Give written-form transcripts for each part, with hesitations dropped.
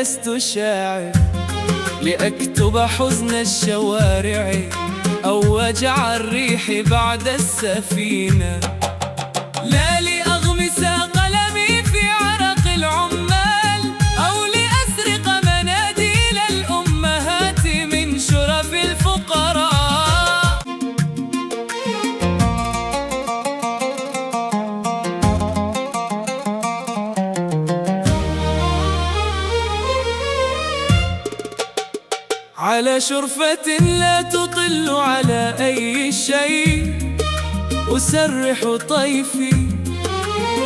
لست شاعر لأكتب حزن الشوارع أو وجع الريح بعد السفينة، لا لأغمس قلمي في عرق العمال أو لأسرق مناديل الأمهات من شرف الفقراء. على شرفة لا تطل على أي شيء أسرح طيفي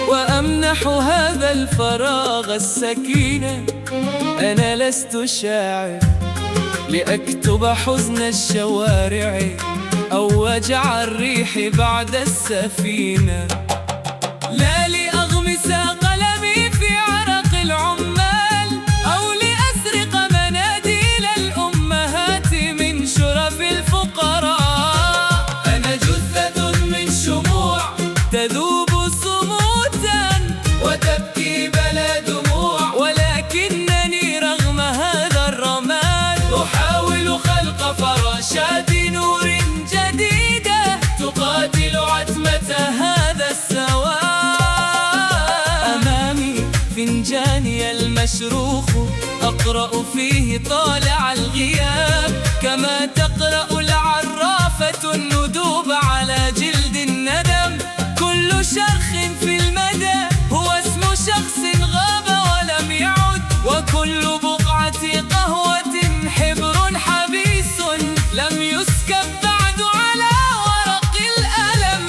وأمنح هذا الفراغ السكينة. أنا لست شاعر لأكتب حزن الشوارع أو وجع الريح بعد السفينة، لا لأغمس قلمي في عرق العمال أو لأسرق مناديل الأمهات من شرف الفقراء. أنا جثة من شموع تذوب صموتا وتبكي بلا دموع، ولكنني رغم هذا الرماد أحاول خلق فراشات نور جديدة تقاتل عتمة هذا السواد. أمامي فنجاني المشروخ أقرأ فيه طالع الغياب، كما تقرأ العرافة الندوب على جلد الندم. كل شرخ في المدى هو اسم شخص غاب ولم يعد، وكل بقعة قهوة حبر حبيس لم يسكب بعد على ورق الألم.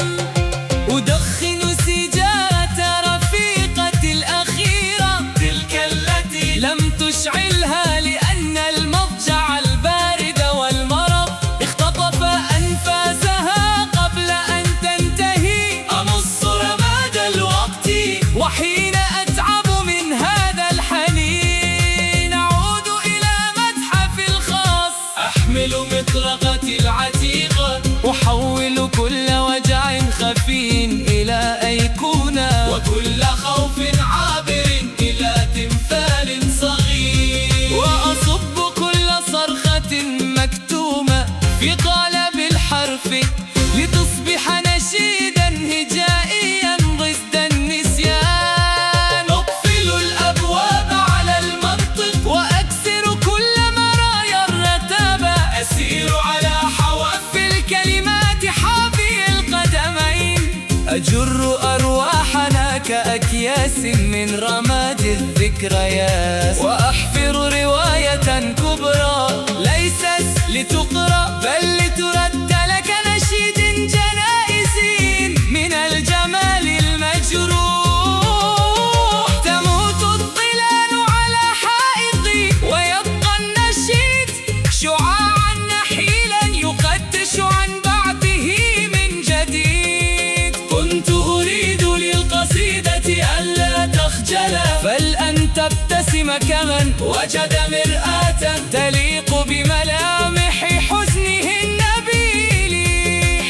أدخن سجارة رفيقتي الأخيرة، تلك التي لم تشعلها لأن المضجع البارد والمرض اختطف أنفاسها قبل أن تنتهي. أمص رماد الوقت وحين أتعب من هذا الحنين أعود إلى متحفي الخاص، أحمل مطرقتي العتيقة، أحول كل وجع خفي إلى أيقونة، وكل خوف عابر إلى تمثال صغير، وأصب كل صرخة مكتومة في قالب الحرف لتصبح نشيدا هجائيا ضد النسيان. أقفل الأبواب على المنطق وأكسر كل مرايا الرتابة، أسير على حواف الكلمات حافي القدمين، أجر أرواحنا كأكياس من رماد الذكريات، وأحفر رواية كبرى ليست لتقرأ بل لترد لك نشيد جنائزي من الجمال المجروح. تموت الظلال على حائطي ويبقى النشيد شعاعا نحيلا يفتش عن بعده من جديد. كنت أريد للقصيدة ألا تخجل، فالأن تبتسم كمن وجد مرآة تليق بملامح حزنه النبيل.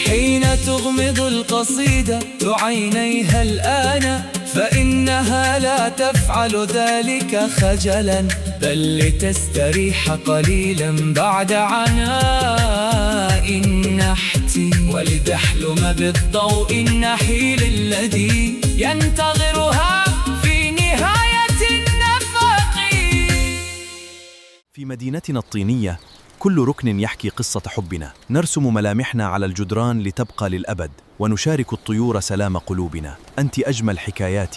حين تغمض القصيدة عينيها الآن فإنها لا تفعل ذلك خجلا، بل لتستريح قليلا بعد عناء النحت، ولتحلم بالضوء النحيل الذي ينتظرها في نهاية النفق. في مدينتنا الطينية كل ركن يحكي قصة حبنا، نرسم ملامحنا على الجدران لتبقى للأبد، ونشارك الطيور سلام قلوبنا. أنت أجمل حكاياتي.